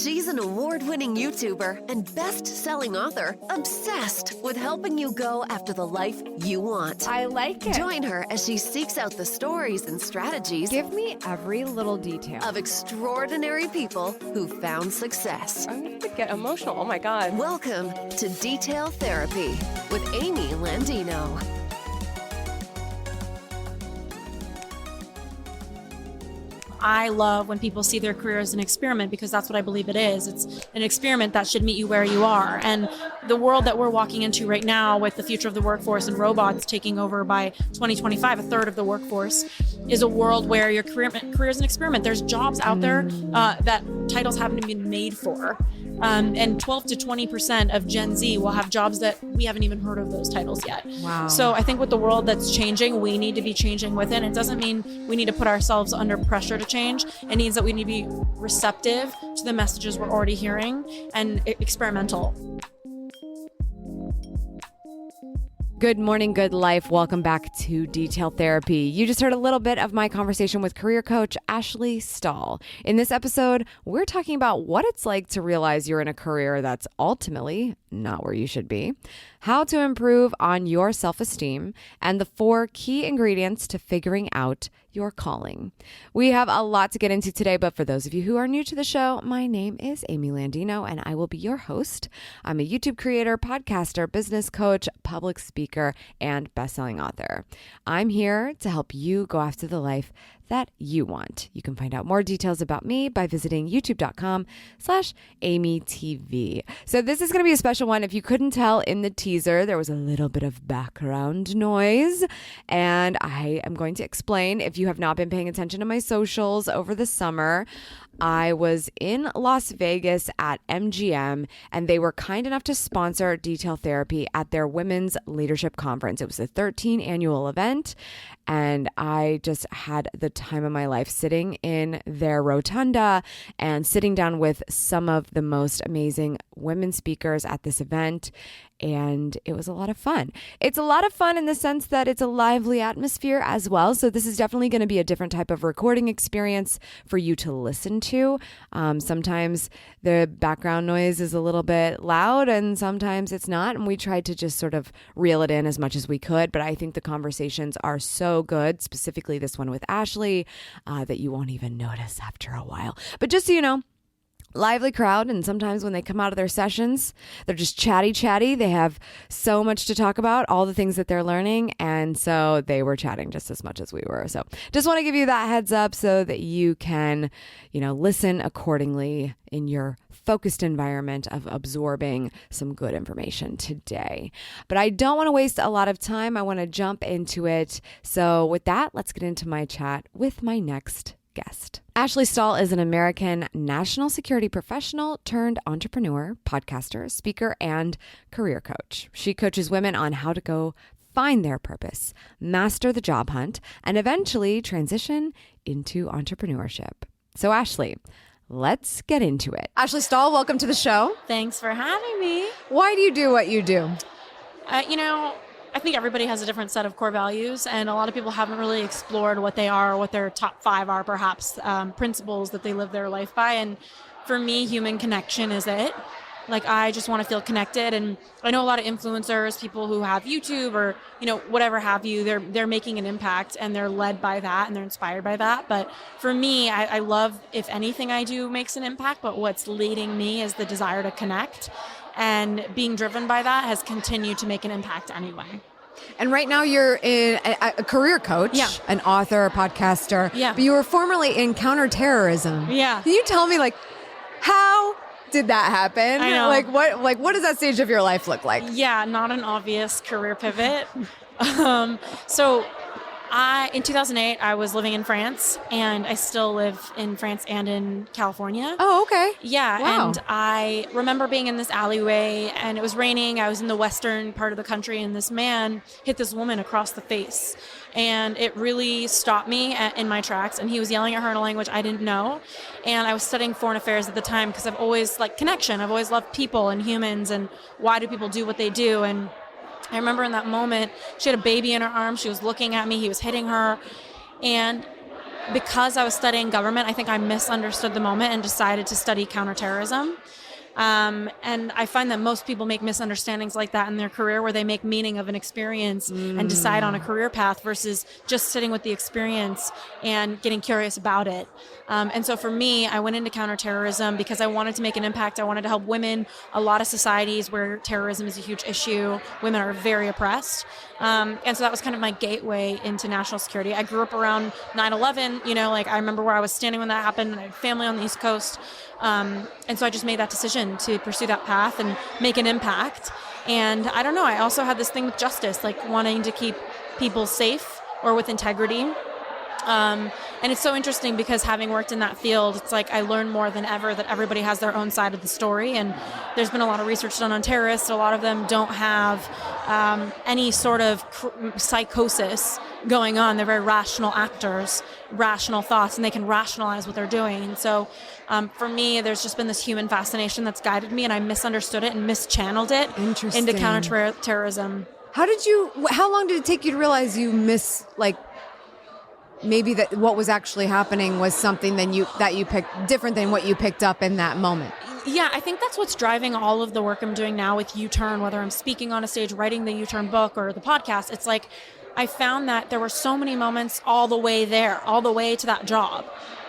She's an award-winning YouTuber and best-selling author obsessed with helping you go after the life you want. I like it. Join her as she seeks out the stories and strategies. Give me every little detail. Of extraordinary people who found success. I'm going to get emotional. Oh my God. Welcome to Detail Therapy with Amy Landino. I love when people see their career as an experiment, because that's what I believe it is. It's an experiment that should meet you where you are. And the world that we're walking into right now, with the future of the workforce and robots taking over by 2025, a third of the workforce, is a world where your career is an experiment. There's jobs out there that titles haven't been made for. And 12 to 20% of Gen Z will have jobs that we haven't even heard of those titles yet. Wow. So I think with the world that's changing, we need to be changing with it. It doesn't mean we need to put ourselves under pressure to change. It means that we need to be receptive to the messages we're already hearing and experimental. Good morning, good life. Welcome back to Detail Therapy. You just heard a little bit of my conversation with career coach Ashley Stahl. In this episode, we're talking about what it's like to realize you're in a career that's ultimately not where you should be, how to improve on your self-esteem, and the 4 key ingredients to figuring out your calling. We have a lot to get into today, but for those of you who are new to the show, my name is Amy Landino, and I will be your host. I'm a YouTube creator, podcaster, business coach, public speaker, and best-selling author. I'm here to help you go after the life that you want. You can find out more details about me by visiting youtube.com/AMYTV. So this is going to be a special one. If you couldn't tell in the teaser, there was a little bit of background noise, and I am going to explain. If you have not been paying attention to my socials over the summer, I was in Las Vegas at MGM, and they were kind enough to sponsor Detail Therapy at their Women's Leadership Conference. It was the 13th annual event, and I just had the time of my life sitting in their rotunda and sitting down with some of the most amazing women speakers at this event. And it was a lot of fun. It's a lot of fun in the sense that it's a lively atmosphere as well. So this is definitely going to be a different type of recording experience for you to listen to. Sometimes the background noise is a little bit loud and sometimes it's not. And we tried to just sort of reel it in as much as we could. But I think the conversations are so good, specifically this one with Ashley, that you won't even notice after a while. But just so you know, lively crowd, and sometimes when they come out of their sessions, they're just chatty. They have so much to talk about, all the things that they're learning, and so they were chatting just as much as we were. So just want to give you that heads up so that you can, listen accordingly in your focused environment of absorbing some good information today. But I don't want to waste a lot of time. I want to jump into it. So with that, let's get into my chat with my next guest. Ashley Stahl is an American national security professional turned entrepreneur, podcaster, speaker, and career coach. She coaches women on how to go find their purpose, master the job hunt, and eventually transition into entrepreneurship. So Ashley, let's get into it. Ashley Stahl, welcome to the show. Thanks for having me. Why do you do what you do? I think everybody has a different set of core values, and a lot of people haven't really explored what they are, or what their top 5 are, perhaps, principles that they live their life by. And for me, human connection is it. Like, I just want to feel connected. And I know a lot of influencers, people who have YouTube or, whatever have you, they're making an impact and they're led by that and they're inspired by that. But for me, I love if anything I do makes an impact, but what's leading me is the desire to connect. And being driven by that has continued to make an impact anyway. And right now you're a career coach, an author, a podcaster, but you were formerly in counterterrorism. Yeah. Can you tell me, how did that happen? I know. What does that stage of your life look like? Yeah, not an obvious career pivot. In 2008, I was living in France, and I still live in France and in California. Oh, okay. Yeah, wow. And I remember being in this alleyway, and it was raining. I was in the western part of the country, and this man hit this woman across the face. And it really stopped me in my tracks, and he was yelling at her in a language I didn't know. And I was studying foreign affairs at the time because I've always liked connection. I've always loved people and humans, and why do people do what they do. And I remember in that moment, she had a baby in her arms. She was looking at me. He was hitting her. And because I was studying government, I think I misunderstood the moment and decided to study counterterrorism. And I find that most people make misunderstandings like that in their career, where they make meaning of an experience and decide on a career path versus just sitting with the experience and getting curious about it. And so for me, I went into counterterrorism because I wanted to make an impact. I wanted to help women. A lot of societies where terrorism is a huge issue, women are very oppressed. And so that was kind of my gateway into national security. I grew up around 9/11, I remember where I was standing when that happened, and I had family on the East Coast. And so I just made that decision to pursue that path and make an impact. And I don't know, I also had this thing with justice, like wanting to keep people safe or with integrity. And it's so interesting because having worked in that field, it's like I learned more than ever that everybody has their own side of the story. And there's been a lot of research done on terrorists. A lot of them don't have any sort of psychosis going on. They're very rational actors, rational thoughts, and they can rationalize what they're doing. And so for me, there's just been this human fascination that's guided me, and I misunderstood it and mischanneled it into counterterrorism. How long did it take you to realize you maybe that what was actually happening was something that you picked different than what you picked up in that moment? Yeah, I think that's what's driving all of the work I'm doing now with U-Turn, whether I'm speaking on a stage, writing the U-Turn book or the podcast. It's like I found that there were so many moments all the way to that job,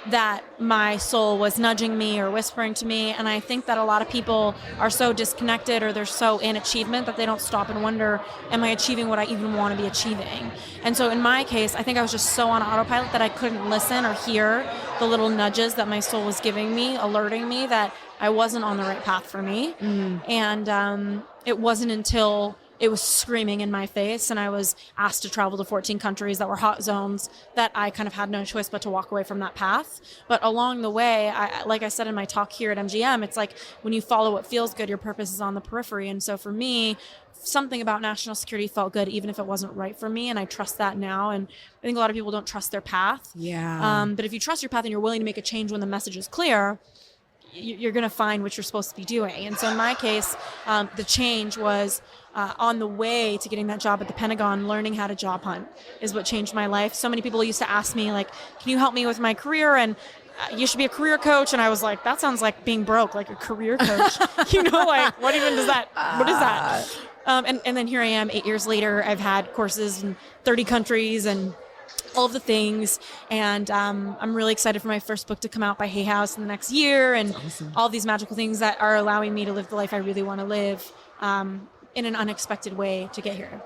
that my soul was nudging me or whispering to me. And I think that a lot of people are so disconnected, or they're so in achievement, that they don't stop and wonder, am I achieving what I even want to be achieving? And so in my case, I think I was just so on autopilot that I couldn't listen or hear the little nudges that my soul was giving me, alerting me that I wasn't on the right path for me. And it wasn't until it was screaming in my face and I was asked to travel to 14 countries that were hot zones that I kind of had no choice but to walk away from that path. But along the way, like I said in my talk here at MGM, it's like when you follow what feels good, your purpose is on the periphery. And so for me, something about national security felt good, even if it wasn't right for me. And I trust that now. And I think a lot of people don't trust their path. Yeah. But if you trust your path and you're willing to make a change when the message is clear, you're going to find what you're supposed to be doing. And so in my case, the change was on the way to getting that job at the Pentagon. Learning how to job hunt is what changed my life. So many people used to ask me, like, can you help me with my career? And you should be a career coach. And I was like, that sounds like being broke, like a career coach. Like, what even does that, what is that? And then here I am 8 years later. I've had courses in 30 countries and all of the things. And I'm really excited for my first book to come out by Hay House in the next year. And all these magical things that are allowing me to live the life I really want to live in an unexpected way to get here.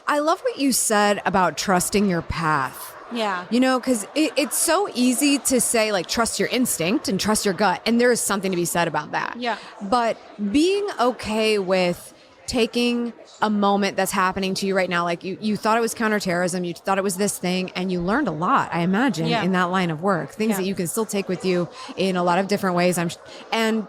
I love what you said about trusting your path. Yeah. Because it's so easy to say, like, trust your instinct and trust your gut. And there is something to be said about that. Yeah. But being okay with taking a moment that's happening to you right now, like you thought it was counterterrorism, you thought it was this thing, and you learned a lot, I imagine, in that line of work, things that you can still take with you in a lot of different ways. And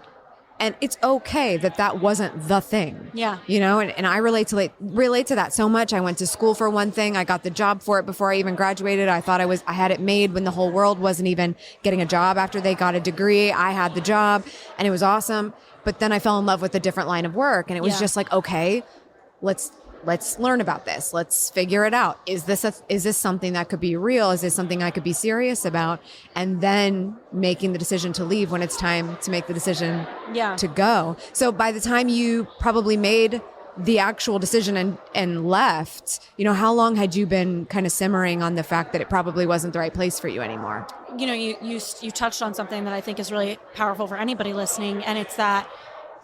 it's okay that wasn't the thing. Yeah. And I relate to that so much. I went to school for one thing. I got the job for it before I even graduated. I thought I had it made when the whole world wasn't even getting a job after they got a degree. I had the job and it was awesome. But then I fell in love with a different line of work, and it was just like, okay, let's learn about this. Let's figure it out. Is this something that could be real? Is this something I could be serious about? And then making the decision to leave when it's time to make the decision to go. So by the time you probably made the actual decision and left, how long had you been kind of simmering on the fact that it probably wasn't the right place for you anymore? You touched on something that I think is really powerful for anybody listening. And it's that,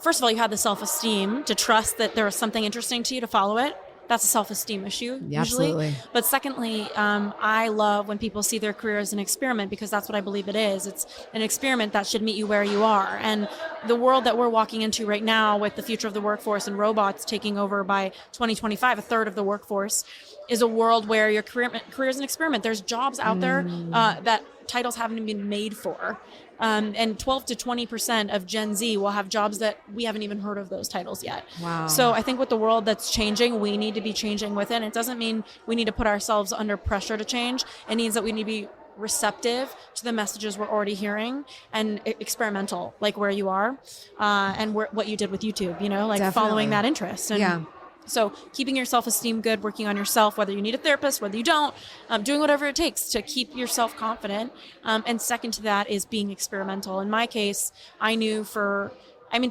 first of all, you had the self-esteem to trust that there was something interesting to you to follow it. That's a self-esteem issue, usually. Absolutely. But secondly, I love when people see their career as an experiment, because that's what I believe it is. It's an experiment that should meet you where you are. And the world that we're walking into right now, with the future of the workforce and robots taking over by 2025, a third of the workforce, is a world where your career is an experiment. There's jobs out there that titles haven't been made for. And 12 to 20% of Gen Z will have jobs that we haven't even heard of those titles yet. Wow. So I think with the world that's changing, we need to be changing with it. It doesn't mean we need to put ourselves under pressure to change. It means that we need to be receptive to the messages we're already hearing and experimental, like where you are, and what you did with YouTube, like Definitely. following that interest. And So keeping your self-esteem good, working on yourself, whether you need a therapist, whether you don't, doing whatever it takes to keep yourself confident. And second to that is being experimental. In my case, I knew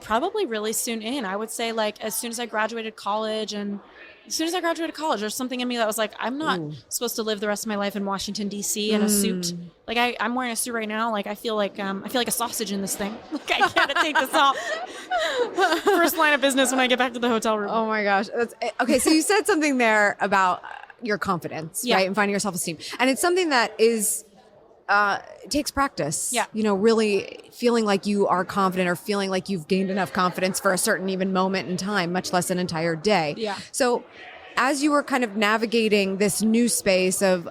probably really soon in, I would say like as soon as I graduated college, there's something in me that was like, I'm not supposed to live the rest of my life in Washington, D.C. in a suit. Like I'm wearing a suit right now. Like I feel like a sausage in this thing. Like I can't take this off. First line of business when I get back to the hotel room. Oh my gosh. Okay. So you said something there about your confidence, right? And finding your self-esteem. And it's something that is, it takes practice. Yeah. Really feeling like you are confident or feeling like you've gained enough confidence for a certain even moment in time, much less an entire day. Yeah. So as you were kind of navigating this new space of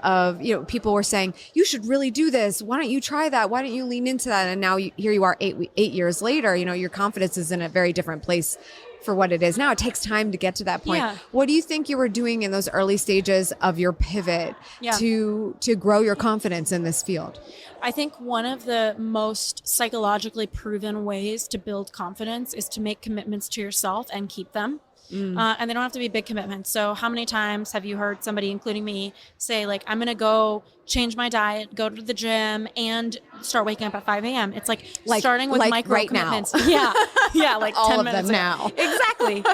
people were saying, you should really do this. Why don't you try that? Why don't you lean into that? And now here you are 8 years later, your confidence is in a very different place for what it is now. It takes time to get to that point. Yeah. What do you think you were doing in those early stages of your pivot to grow your confidence in this field? I think one of the most psychologically proven ways to build confidence is to make commitments to yourself and keep them. And they don't have to be big commitments. So how many times have you heard somebody, including me, say like, I'm going to go change my diet, go to the gym, and start waking up at 5 a.m. It's like starting with micro right commitments. Now. Yeah, like all 10 of minutes them ago. now. Exactly.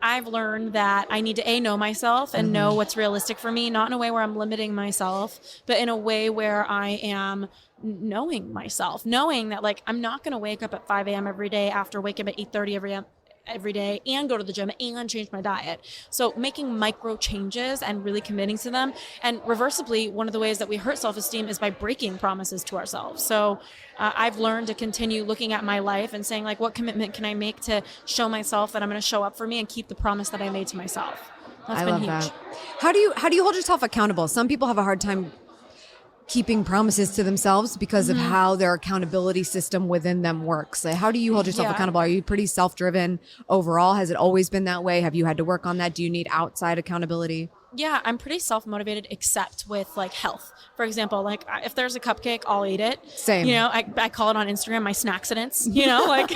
I've learned that I need to know myself and know what's realistic for me, not in a way where I'm limiting myself, but in a way where I am knowing myself, knowing that like I'm not going to wake up at 5 a.m. every day after waking up at 8:30 every day and go to the gym and change my diet. So making micro changes and really committing to them. And reversibly, one of the ways that we hurt self-esteem is by breaking promises to ourselves. So I've learned to continue looking at my life and saying like, what commitment can I make to show myself that I'm going to show up for me and keep the promise that I made to myself? That's been huge. That. How do you hold yourself accountable? Some people have a hard time keeping promises to themselves because of how their accountability system within them works. Like, how do you hold yourself accountable? Are you pretty self-driven overall? Has it always been that way? Have you had to work on that? Do you need outside accountability? Yeah, I'm pretty self-motivated except with like health. For example, like if there's a cupcake, I'll eat it. Same. I call it on Instagram my snackcidents, like,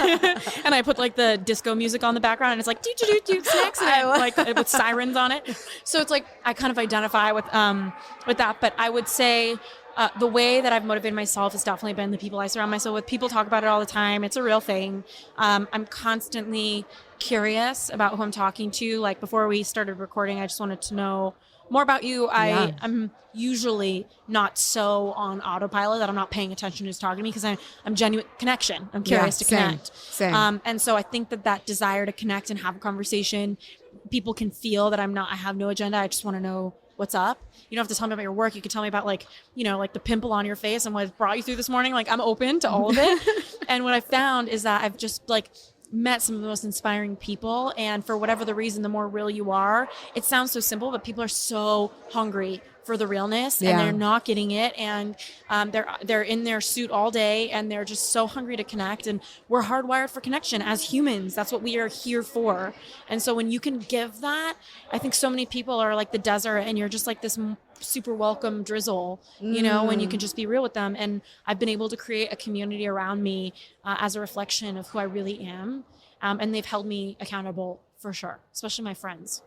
and I put like the disco music on the background and it's like, do snackcident, like with sirens on it. So it's like, I kind of identify with that, but I would say, the way that I've motivated myself has definitely been the people I surround myself with. People talk about it all the time. It's a real thing. I'm constantly curious about who I'm talking to. Like before we started recording, I just wanted to know more about you. I'm usually not so on autopilot that I'm not paying attention to who's talking to me because I'm genuine connection. I'm curious to connect. Same. And so I think that desire to connect and have a conversation, people can feel that I have no agenda. I just want to know what's up. You don't have to tell me about your work. You can tell me about like the pimple on your face and what brought you through this morning. Like I'm open to all of it. And what I found is that I've just like met some of the most inspiring people. And for whatever the reason, the more real you are, it sounds so simple, but people are so hungry for the realness and they're not getting it. And they're in their suit all day and they're just so hungry to connect. And we're hardwired for connection as humans. That's what we are here for. And so when you can give that, I think so many people are like the desert and you're just like this super welcome drizzle, when you can just be real with them. And I've been able to create a community around me as a reflection of who I really am. And they've held me accountable for sure, especially my friends.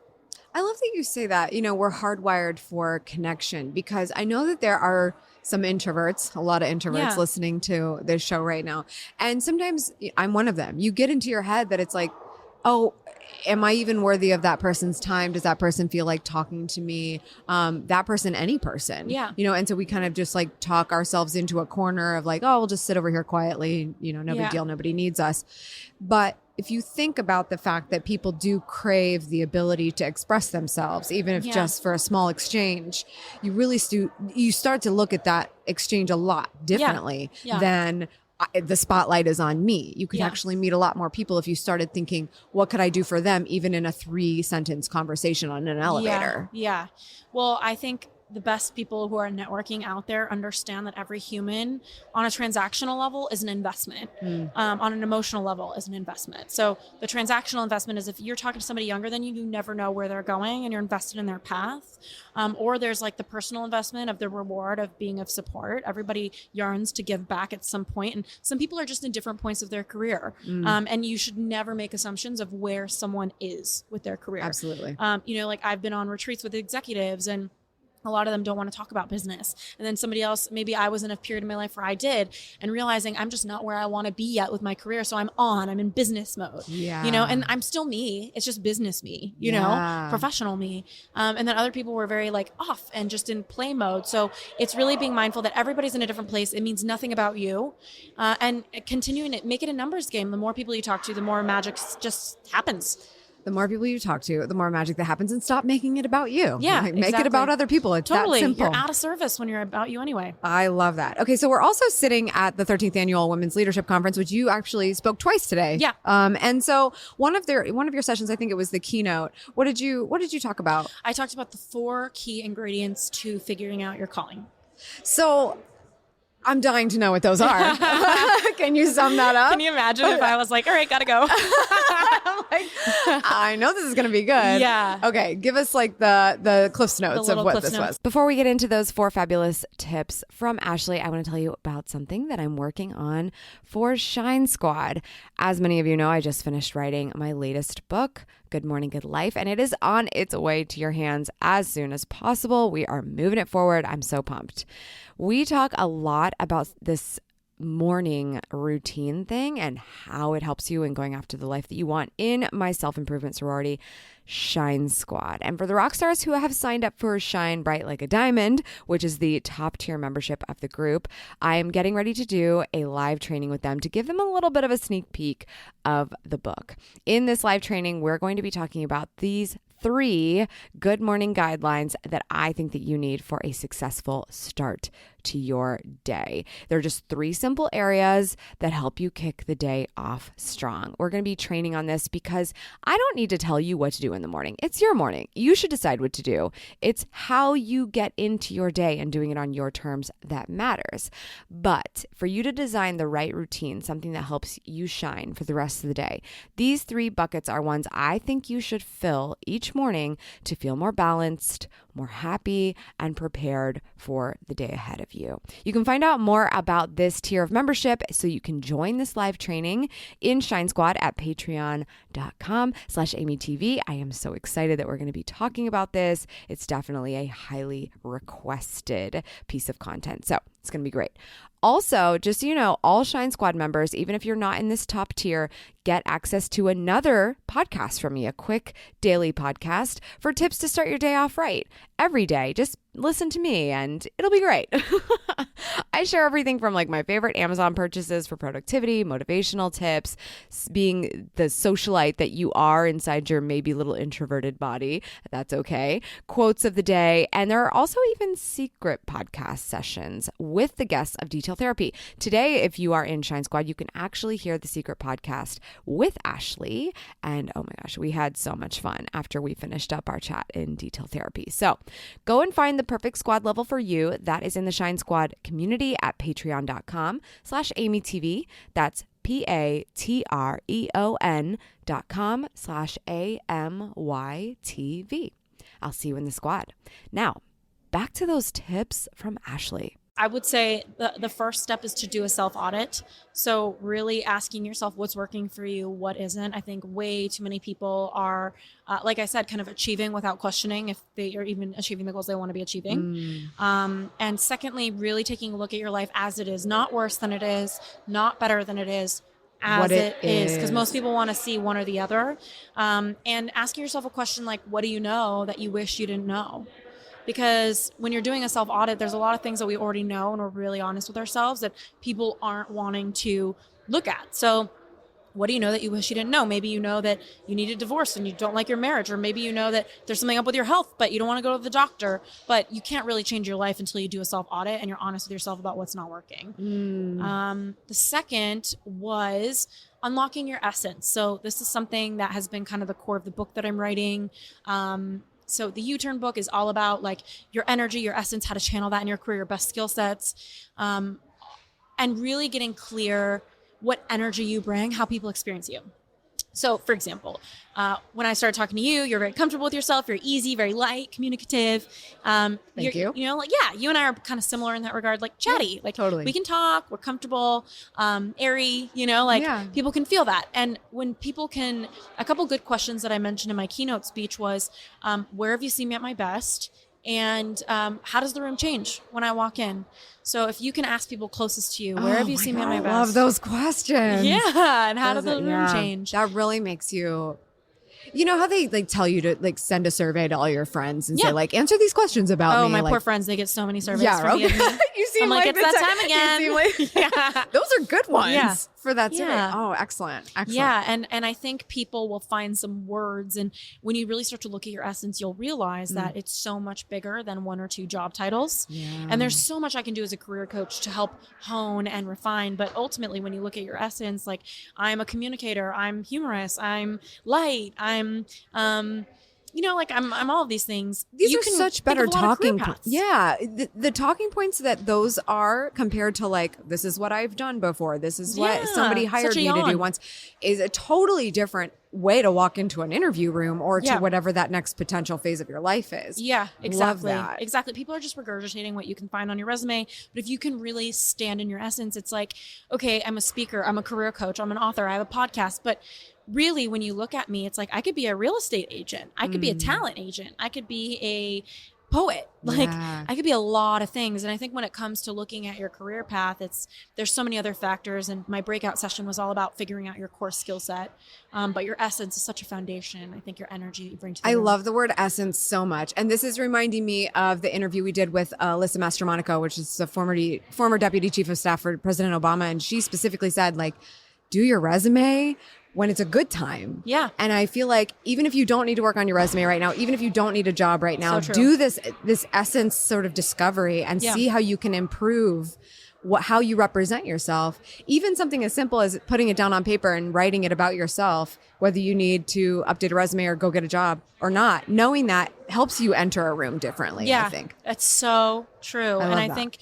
I love that you say that, we're hardwired for connection because I know that there are some introverts, a lot of introverts listening to this show right now. And sometimes I'm one of them. You get into your head that it's like, oh, am I even worthy of that person's time? Does that person feel like talking to me? That person, any person. Yeah. And so we kind of just like talk ourselves into a corner of like, oh, we'll just sit over here quietly. No big deal. Nobody needs us. But if you think about the fact that people do crave the ability to express themselves, even if just for a small exchange, you really you start to look at that exchange a lot differently than the spotlight is on me. You could actually meet a lot more people if you started thinking, what could I do for them, even in a 3-sentence conversation on an elevator? Yeah. Well, I think the best people who are networking out there understand that every human on a transactional level is an investment, on an emotional level is an investment. So the transactional investment is if you're talking to somebody younger than you, you never know where they're going and you're invested in their path. Or there's like the personal investment of the reward of being of support. Everybody yearns to give back at some point, and some people are just in different points of their career. And you should never make assumptions of where someone is with their career. Absolutely. Like I've been on retreats with executives, and a lot of them don't want to talk about business. And then somebody else, maybe I was in a period of my life where I did, and realizing I'm just not where I want to be yet with my career. So I'm in business mode, and I'm still me. It's just business me, professional me. And then other people were very like off and just in play mode. So it's really being mindful that everybody's in a different place. It means nothing about you. And continuing it, make it a numbers game. The more people you talk to, the more magic just happens. The more people you talk to, the more magic that happens, and stop making it about you. Yeah, Make exactly. it about other people. It's totally. that simple. You're out of service when you're about you anyway. I love that. Okay, so we're also sitting at the 13th annual Women's Leadership Conference, which you actually spoke twice today. Yeah. And so one of your sessions, I think it was the keynote. What did you talk about? I talked about the 4 key ingredients to figuring out your calling. So I'm dying to know what those are. Can you sum that up? Can you imagine if I was like, all right, gotta go. I know this is going to be good. Yeah. Okay. Give us like the Cliff's Notes of what this was. Before we get into those 4 fabulous tips from Ashley, I want to tell you about something that I'm working on for Shine Squad. As many of you know, I just finished writing my latest book, Good Morning, Good Life, and it is on its way to your hands as soon as possible. We are moving it forward. I'm so pumped. We talk a lot about this morning routine thing and how it helps you in going after the life that you want in my self-improvement sorority, Shine Squad. And for the rock stars who have signed up for Shine Bright Like a Diamond, which is the top tier membership of the group, I am getting ready to do a live training with them to give them a little bit of a sneak peek of the book. In this live training, we're going to be talking about these 3 good morning guidelines that I think that you need for a successful start to your day. They're just 3 simple areas that help you kick the day off strong. We're going to be training on this because I don't need to tell you what to do in the morning. It's your morning. You should decide what to do. It's how you get into your day and doing it on your terms that matters. But for you to design the right routine, something that helps you shine for the rest of the day, these 3 buckets are ones I think you should fill each morning to feel more balanced, more happy, and prepared for the day ahead of you. You can find out more about this tier of membership so you can join this live training in Shine Squad at patreon.com/AMYTV. I am so excited that we're going to be talking about this. It's definitely a highly requested piece of content. So it's going to be great. Also, just so you know, all Shine Squad members, even if you're not in this top tier, get access to another podcast from me, a quick daily podcast for tips to start your day off right. Every day, just listen to me and it'll be great. I share everything from like my favorite Amazon purchases for productivity, motivational tips, being the socialite that you are inside your maybe little introverted body. That's okay. Quotes of the day. And there are also even secret podcast sessions with the guests of Detail Therapy. Today, if you are in Shine Squad, you can actually hear the secret podcast with Ashley. And oh my gosh, we had so much fun after we finished up our chat in Detail Therapy. So go and find the perfect squad level for you. That is in the Shine Squad community at patreon.com/AMYTV. That's patreon.com/AMYTV. I'll see you in the squad. Now, back to those tips from Ashley. I would say the first step is to do a self-audit. So really asking yourself what's working for you, what isn't. I think way too many people are, like I said, kind of achieving without questioning if they are even achieving the goals they want to be achieving. And secondly, really taking a look at your life as it is, not worse than it is, not better than it is, as What it is. Because most people want to see one or the other. And asking yourself a question like, what do you know that you wish you didn't know? Because when you're doing a self-audit, there's a lot of things that we already know and we're really honest with ourselves that people aren't wanting to look at. So what do you know that you wish you didn't know? Maybe you know that you need a divorce and you don't like your marriage, or maybe you know that there's something up with your health, but you don't want to go to the doctor. But you can't really change your life until you do a self-audit and you're honest with yourself about what's not working. The second was unlocking your essence. So this is something that has been kind of the core of the book that I'm writing. So the U-Turn book is all about like your energy, your essence, how to channel that in your career, your best skill sets, and really getting clear what energy you bring, how people experience you. So, for example, when I started talking to you, you're very comfortable with yourself. You're easy, very light, communicative. Thank you. You know, like, yeah, you and I are kind of similar in that regard, like chatty. Like, totally. we can talk, we're comfortable, airy, you know, like people can feel that. And when people can, a couple good questions that I mentioned in my keynote speech was, where have you seen me at my best? And how does the room change when I walk in? So if you can ask people closest to you, where have you seen me at my best? I love those questions. Yeah. And how does the room change? That really makes you, you know how they like tell you to like send a survey to all your friends and say like, answer these questions about me. Oh, my like, poor friends, they get so many surveys from me. You seem I'm like, like it's that time again. You seem like, those are good ones for that survey. Yeah. Oh, excellent. Yeah. And I think people will find some words. And when you really start to look at your essence, you'll realize that it's so much bigger than one or two job titles. Yeah. And there's so much I can do as a career coach to help hone and refine. But ultimately, when you look at your essence, like I'm a communicator, I'm humorous, I'm light, I'm, you know, like I'm all of these things. These You are can such think better of a lot of career talking points. paths. Yeah. The talking points that those are compared to like, this is what I've done before. This is what somebody hired such a me to do yawn. once, is a totally different way to walk into an interview room or to whatever that next potential phase of your life is. Yeah, exactly. Love that. Exactly. People are just regurgitating what you can find on your resume. But if you can really stand in your essence, it's like, okay, I'm a speaker, I'm a career coach, I'm an author, I have a podcast. But really, when you look at me, it's like I could be a real estate agent. I could be a talent agent. I could be a poet. Like I could be a lot of things. And I think when it comes to looking at your career path, there's so many other factors. And my breakout session was all about figuring out your core skill set. But your essence is such a foundation. I think your energy that you bring to the I room. love the word essence so much. And this is reminding me of the interview we did with Alyssa Mastromonaco, which is the former deputy chief of staff for President Obama. And she specifically said, like, do your resume when it's a good time. Yeah. And I feel like even if you don't need to work on your resume right now, even if you don't need a job right now, So true. do this essence sort of discovery and see how you can improve how you represent yourself. Even something as simple as putting it down on paper and writing it about yourself, whether you need to update a resume or go get a job or not, knowing that helps you enter a room differently, I think. That's so true. And I that. think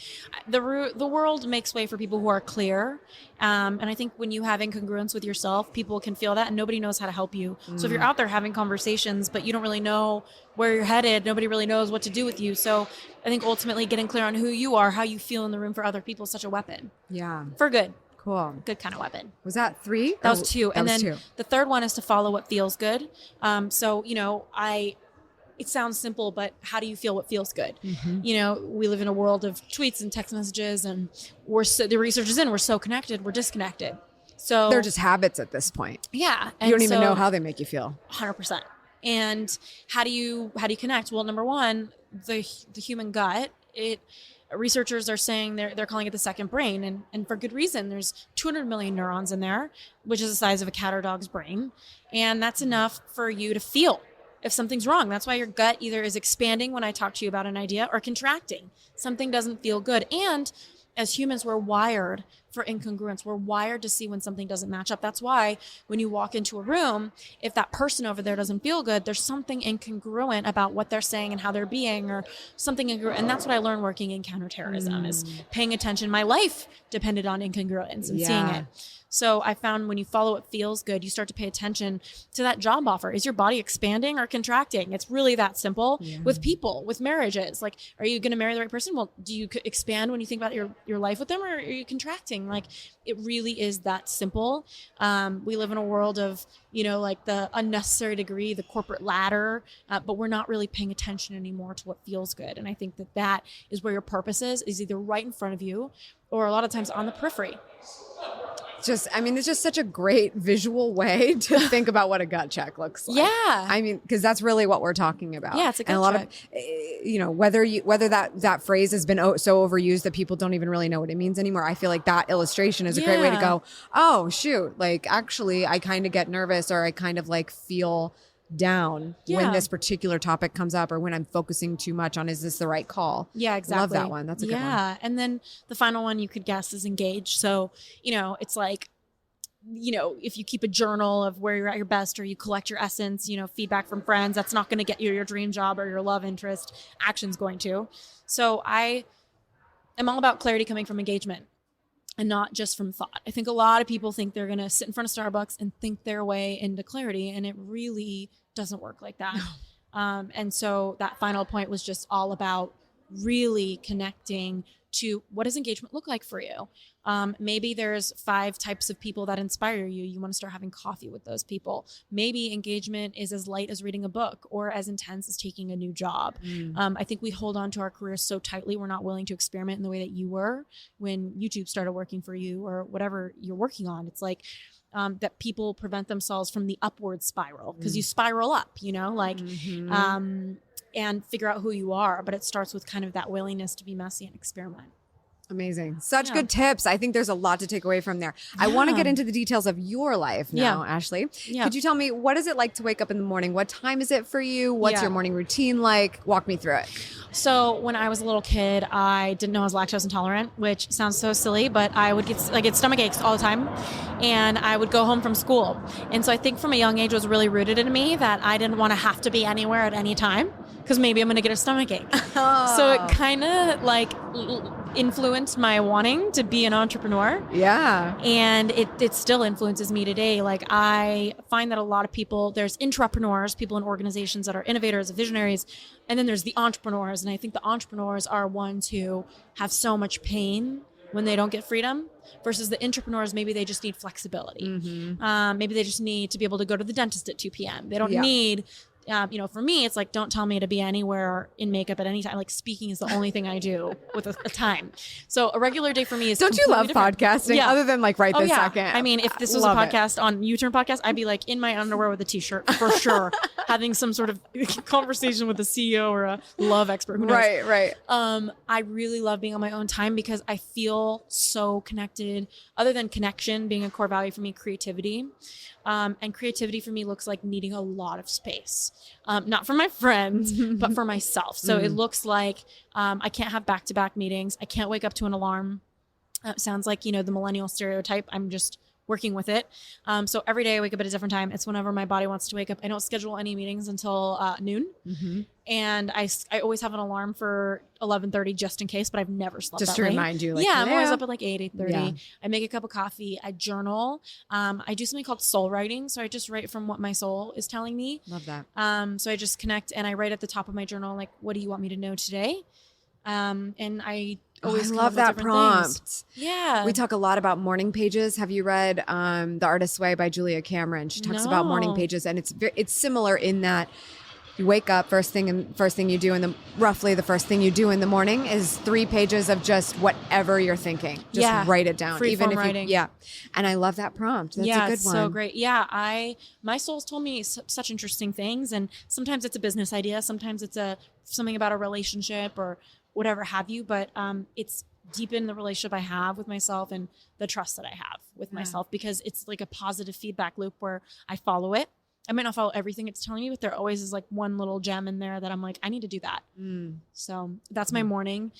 the world makes way for people who are clear. And I think when you have incongruence with yourself, people can feel that and nobody knows how to help you. So if you're out there having conversations, but you don't really know where you're headed, nobody really knows what to do with you. So I think ultimately getting clear on who you are, how you feel in the room for other people is such a weapon. Yeah. For good. Cool. Good kind of weapon. Was that 3? That was 2. And was then 2. the third one is to follow what feels good. So, you know, it sounds simple, but how do you feel what feels good? You know, we live in a world of tweets and text messages, and the research is we're so connected, we're disconnected. So They're just habits at this point. yeah. You don't even know how they make you feel. 100%. And how do you connect? Well, number one, the human gut, researchers are saying they're calling it the second brain, and for good reason. There's 200 million neurons in there, which is the size of a cat or dog's brain. And that's enough for you to feel if something's wrong. That's why your gut either is expanding when I talk to you about an idea or contracting. Something doesn't feel good. And as humans, we're wired for incongruence. We're wired to see when something doesn't match up. That's why when you walk into a room, if that person over there doesn't feel good, there's something incongruent about what they're saying and how they're being, or something incongruent. And that's what I learned working in counterterrorism is paying attention. My life depended on incongruence and seeing it. So I found when you follow what feels good, you start to pay attention to that job offer. Is your body expanding or contracting? It's really that simple. With people, with marriages. Like, are you going to marry the right person? Well, do you expand when you think about your life with them, or are you contracting? Like, it really is that simple. We live in a world of, you know, like the unnecessary degree, the corporate ladder, but we're not really paying attention anymore to what feels good. And I think that is where your purpose is either right in front of you or a lot of times on the periphery. It's just such a great visual way to think about what a gut check looks like. Yeah. I mean, because that's really what we're talking about. Yeah, it's a gut and a lot check. of, you know, whether that phrase has been so overused that people don't even really know what it means anymore. I feel like that illustration is a great way to go, oh, shoot, like actually I kind of get nervous, or I kind of like feel down when this particular topic comes up, or when I'm focusing too much on, is this the right call? Yeah, exactly. Love that one. That's a good one. Yeah. And then the final one you could guess is engage. So, you know, it's like if you keep a journal of where you're at your best, or you collect your essence, feedback from friends, that's not going to get you your dream job or your love interest. Action's going to. So I am all about clarity coming from engagement and not just from thought. I think a lot of people think they're going to sit in front of Starbucks and think their way into clarity, and it really doesn't work like that. And so that final point was just all about really connecting to what does engagement look like for you? Maybe there's 5 types of people that inspire you. You want to start having coffee with those people. Maybe engagement is as light as reading a book or as intense as taking a new job. I think we hold on to our careers so tightly. We're not willing to experiment in the way that you were when YouTube started working for you or whatever you're working on. It's like that people prevent themselves from the upward spiral because you spiral up, and figure out who you are. But it starts with kind of that willingness to be messy and experiment. Amazing. Such good tips. I think there's a lot to take away from there. I want to get into the details of your life now, Ashley. Could you tell me, what is it like to wake up in the morning? What time is it for you? What's your morning routine like? Walk me through it. So when I was a little kid, I didn't know I was lactose intolerant, which sounds so silly, but I would get stomach aches all the time, and I would go home from school. And so I think from a young age it was really rooted in me that I didn't want to have to be anywhere at any time because maybe I'm going to get a stomach ache. So it kind of influenced my wanting to be an entrepreneur. Yeah. And it still influences me today. Like, I find that a lot of people, there's intrapreneurs, people in organizations that are innovators, visionaries, and then there's the entrepreneurs. And I think the entrepreneurs are ones who have so much pain when they don't get freedom, versus the intrapreneurs, maybe they just need flexibility. Maybe they just need to be able to go to the dentist at 2 p.m. They don't need... for me, it's like, don't tell me to be anywhere in makeup at any time. Like, speaking is the only thing I do with a time. So a regular day for me is Don't you love different. podcasting other than like right this second? I mean, if this was a podcast on U-Turn podcast, I'd be like in my underwear with a t-shirt for sure, having some sort of conversation with a CEO or a love expert. Who knows? Right. I really love being on my own time because I feel so connected. Other than connection being a core value for me, creativity. And creativity for me looks like needing a lot of space, not for my friends, but for myself. So it looks like I can't have back-to-back meetings. I can't wake up to an alarm. Sounds like, the millennial stereotype. I'm just working with it. So every day I wake up at a different time. It's whenever my body wants to wake up. I don't schedule any meetings until noon. And I always have an alarm for 11:30 just in case, but I've never slept just that to late. remind you. Like, I'm always up at like 8:30. Yeah. I make a cup of coffee. I journal. I do something called soul writing. So I just write from what my soul is telling me. Love that. So I just connect and I write at the top of my journal, like, what do you want me to know today? And I always I love that prompt. Yeah. We talk a lot about morning pages. Have you read The Artist's Way by Julia Cameron? She talks about morning pages, and it's similar in that you wake up, first thing you do roughly the first thing you do in the morning is 3 pages of just whatever you're thinking. Just write it down. Even if writing. And I love that prompt. That's a good one. It's so great. Yeah. My soul's told me such interesting things, and sometimes it's a business idea. Sometimes it's something about a relationship or whatever have you, but it's deepen the relationship I have with myself and the trust that I have with myself, because it's like a positive feedback loop where I follow it. I might not follow everything it's telling me, but there always is like one little gem in there that I'm like, I need to do that. So that's my morning.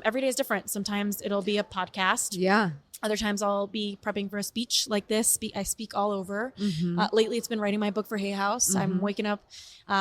Every day is different. Sometimes it'll be a podcast. Yeah. Other times I'll be prepping for a speech like this. I speak all over. Lately, it's been writing my book for Hay House. I'm waking up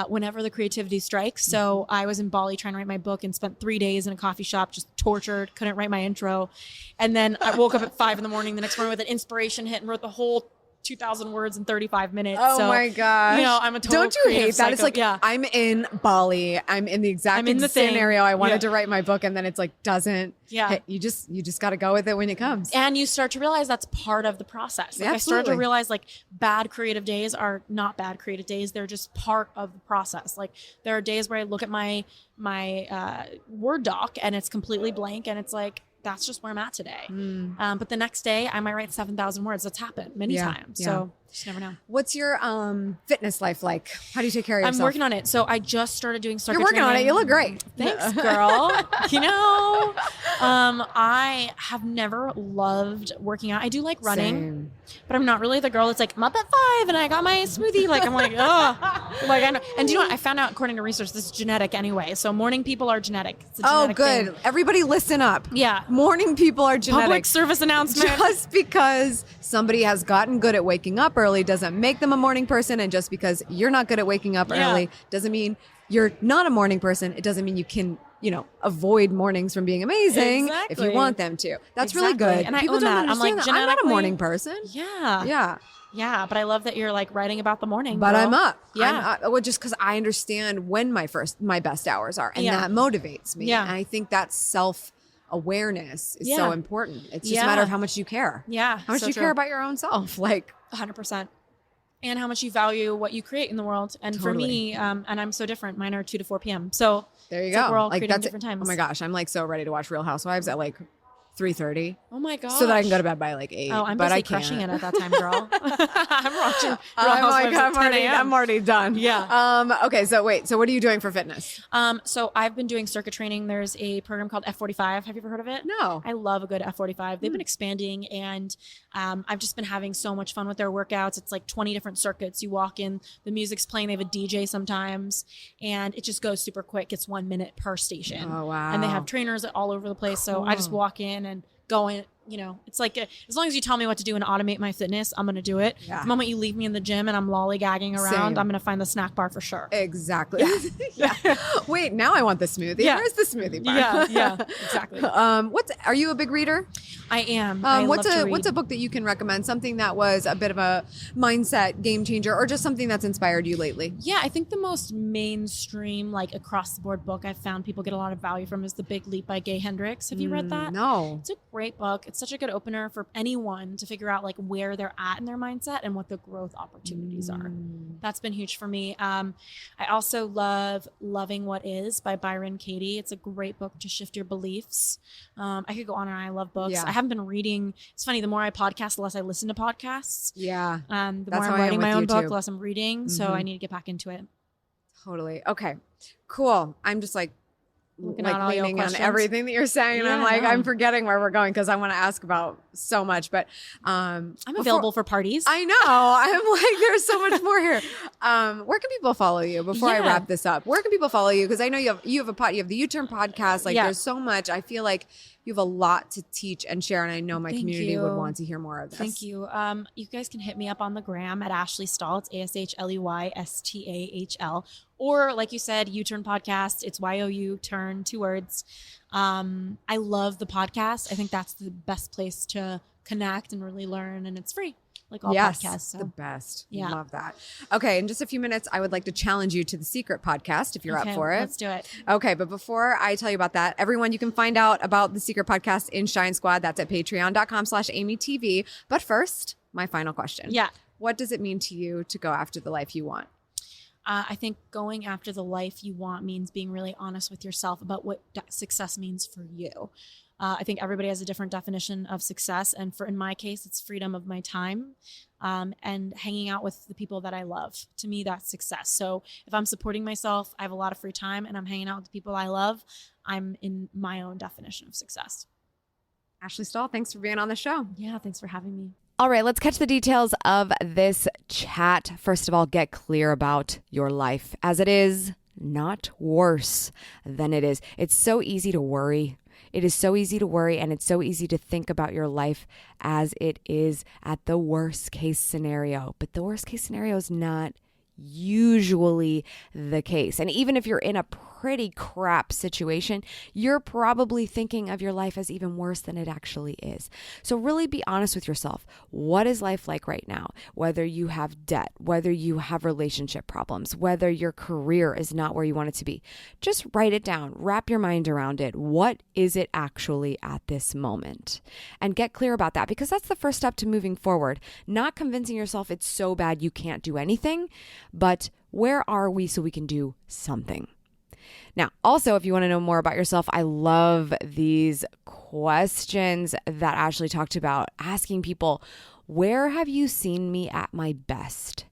whenever the creativity strikes. So I was in Bali trying to write my book and spent 3 days in a coffee shop, just tortured, couldn't write my intro. And then I woke up at 5 a.m. the next morning with an inspiration hit and wrote the whole 2,000 words in 35 minutes. Oh my gosh. I'm a total Don't you hate that? psycho. It's like, I'm in Bali. I'm in the exact scenario. I wanted to write my book, and then it's like, doesn't. Yeah. You just got to go with it when it comes. And you start to realize that's part of the process. Like, I started to realize like bad creative days are not bad creative days. They're just part of the process. Like, there are days where I look at my Word doc and it's completely blank, and it's like, that's just where I'm at today. But the next day I might write 7,000 words. That's happened many times. So just never know. What's your fitness life like? How do you take care of yourself? I'm working on it. So I just started doing circuit You're working training. on it. You look great. Thanks, girl. I have never loved working out. I do like running, but I'm not really the girl that's like, I'm up at 5 and I got my smoothie. Like, I'm like, oh. Like I know. And do you know what? I found out according to research, this is genetic anyway. So morning people are genetic. It's a genetic good. thing. Everybody listen up. Yeah. Morning people are genetic. Public service announcement. Just because somebody has gotten good at waking up early doesn't make them a morning person. And just because you're not good at waking up early doesn't mean you're not a morning person. It doesn't mean you can, avoid mornings from being amazing if you want them to. That's really good. And people I own don't that. I'm like, understand that. I'm not a morning person. Yeah. Yeah. Yeah, but I love that you're like writing about the morning. But girl. I'm up. Yeah. Well, just because I understand when my best hours are, and that motivates me. Yeah. And I think that self-awareness is so important. It's just a Yeah. matter of how much you care. Yeah. How much so you true. care about your own self. Like 100%. And how much you value what you create in the world. And for me, and I'm so different. Mine are 2 to 4 p.m. So there you it's go. like we're all Like creating different times. Oh my gosh, I'm like so ready to watch Real Housewives at like 3:30. Oh my gosh. So that I can go to bed by like 8. Oh, I'm but busy I crushing can't. it at that time, girl. I'm watching Real I'm like, Housewives at 10 a.m. I'm already done. Yeah. Okay. So wait. So what are you doing for fitness? So I've been doing circuit training. There's a program called F45. Have you ever heard of it? No. I love a good F45. They've been expanding, and I've just been having so much fun with their workouts. It's like 20 different circuits. You walk in, the music's playing. They have a DJ sometimes, and it just goes super quick. It's 1 minute per station. Oh, wow. And they have trainers all over the place. So I just walk in and go in. It's like as long as you tell me what to do and automate my fitness, I'm going to do it. Yeah. The moment you leave me in the gym and I'm lollygagging around, Same. I'm going to find the snack bar for sure. Exactly. Yeah. Wait, now I want the smoothie. Yeah. Where's the smoothie bar? Yeah, exactly. Are you a big reader? I am. I What's love to read. a book that you can recommend? Something that was a bit of a mindset game changer, or just something that's inspired you lately? Yeah, I think the most mainstream, like across the board book I've found people get a lot of value from is The Big Leap by Gay Hendricks. Have you read that? No. It's a great book. It's such a good opener for anyone to figure out like where they're at in their mindset and what the growth opportunities are. That's been huge for me. I also love Loving What Is by Byron Katie. It's a great book to shift your beliefs. I could go on and on. I love books. Yeah. I haven't been reading. It's funny. The more I podcast, the less I listen to podcasts. Yeah. The That's more how I'm I am writing my with own book, YouTube. the less I'm reading. So I need to get back into it. Totally. Okay. Cool. I'm just like Looking at all your leaning on questions. everything that you're saying, and Yeah, I'm like, no. I'm forgetting where we're going because I want to ask about so much. But I'm available for parties. I know. I'm like, there's so much more here. Where can people follow you before I Yeah. wrap this up? Where can people follow you? Because I know you have you have the U-Turn podcast. Like, Yeah. there's so much. I feel like you have a lot to teach and share, and I know my Thank community would you. want to hear more of this. Thank you. You guys can hit me up on the gram at Ashley Stahl. It's ASHLEYSTAHL. Or like you said, U-Turn podcast. It's YOU turn, 2 words. I love the podcast. I think that's the best place to connect and really learn, and it's free, like all podcasts. So. The best. Yeah. Love that. Okay, in just a few minutes, I would like to challenge you to the Secret podcast if you're Okay, up for it. let's do it. Okay, but before I tell you about that, everyone, you can find out about the Secret podcast in Shine Squad. That's at patreon.com/AMYTV. But first, my final question. Yeah. What does it mean to you to go after the life you want? I think going after the life you want means being really honest with yourself about what success means for you. I think everybody has a different definition of success. And in my case, it's freedom of my time and hanging out with the people that I love. To me, that's success. So if I'm supporting myself, I have a lot of free time and I'm hanging out with the people I love, I'm in my own definition of success. Ashley Stahl, thanks for being on the show. Yeah, thanks for having me. All right, let's catch the details of this chat. First of all, get clear about your life as it is, not worse than it is. It's so easy to worry. It is so easy to worry, and it's so easy to think about your life as it is at the worst case scenario. But the worst case scenario is not usually the case. And even if you're in a pretty crap situation, you're probably thinking of your life as even worse than it actually is. So really be honest with yourself. What is life like right now? Whether you have debt, whether you have relationship problems, whether your career is not where you want it to be, just write it down. Wrap your mind around it. What is it actually at this moment? And get clear about that, because that's the first step to moving forward. Not convincing yourself it's so bad you can't do anything, but where are we so we can do something? Now, also, if you want to know more about yourself, I love these questions that Ashley talked about, asking people, where have you seen me at my best?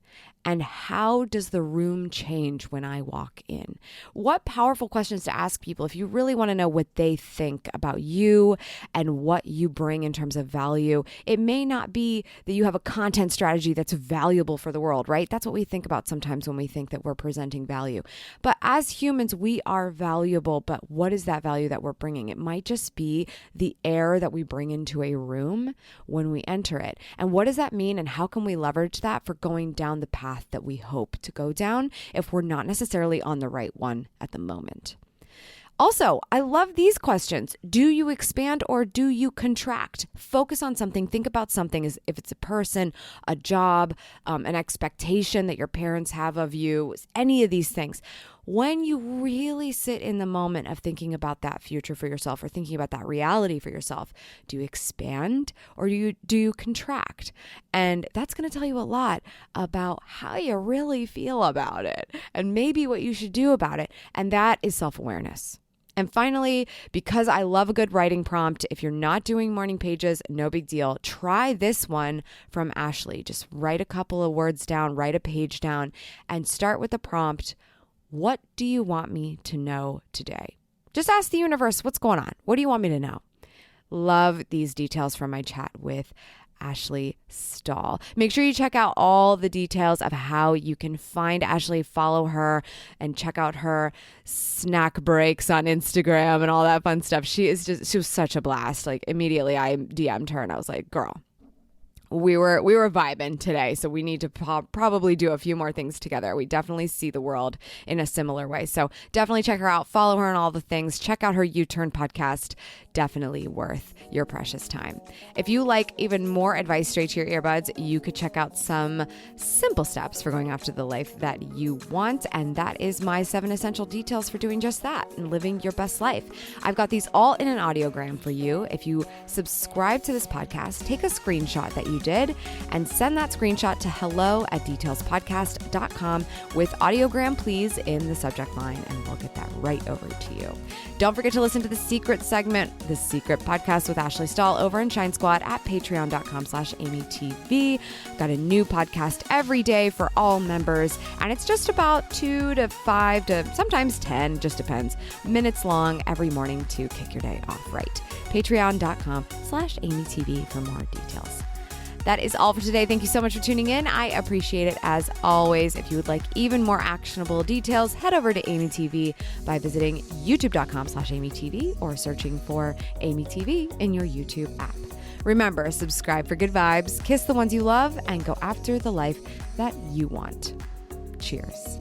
And how does the room change when I walk in? What powerful questions to ask people if you really want to know what they think about you and what you bring in terms of value. It may not be that you have a content strategy that's valuable for the world, right? That's what we think about sometimes when we think that we're presenting value. But as humans, we are valuable. But what is that value that we're bringing? It might just be the air that we bring into a room when we enter it. And what does that mean? And how can we leverage that for going down the path that we hope to go down if we're not necessarily on the right one at the moment? Also, I love these questions. Do you expand or do you contract? Focus on something. Think about something as if it's a person, a job, an expectation that your parents have of you, any of these things. When you really sit in the moment of thinking about that future for yourself or thinking about that reality for yourself, do you expand or do you contract? And that's going to tell you a lot about how you really feel about it and maybe what you should do about it. And that is self-awareness. And finally, because I love a good writing prompt, if you're not doing morning pages, no big deal. Try this one from Ashley. Just write a couple of words down, write a page down, and start with the prompt, what do you want me to know today? Just ask the universe, what's going on? What do you want me to know? Love these details from my chat with Ashley Stahl. Make sure you check out all the details of how you can find Ashley, follow her, and check out her snack breaks on Instagram and all that fun stuff. She was such a blast. Like immediately I DM'd her and I was like, girl, we were vibing today, so we need to probably do a few more things together. We definitely see the world in a similar way. So definitely check her out, follow her on all the things, check out her U-Turn podcast. Definitely worth your precious time. If you like even more advice straight to your earbuds, you could check out some simple steps for going after the life that you want. And that is my 7 essential details for doing just that and living your best life. I've got these all in an audiogram for you. If you subscribe to this podcast, take a screenshot that you did and send that screenshot to hello@detailspodcast.com with audiogram please in the subject line, and we'll get that right over to you. Don't forget to listen to the secret segment, The Secret Podcast with Ashley Stahl over in Shine Squad at patreon.com/AMYTV. Got a new podcast every day for all members, and it's just about 2 to 5 to sometimes 10, just depends, minutes long every morning to kick your day off right. Patreon.com/AMYTV for more details. That is all for today. Thank you so much for tuning in. I appreciate it as always. If you would like even more actionable details, head over to AMYTV by visiting youtube.com/AMYTV or searching for AMYTV in your YouTube app. Remember, subscribe for good vibes, kiss the ones you love, and go after the life that you want. Cheers.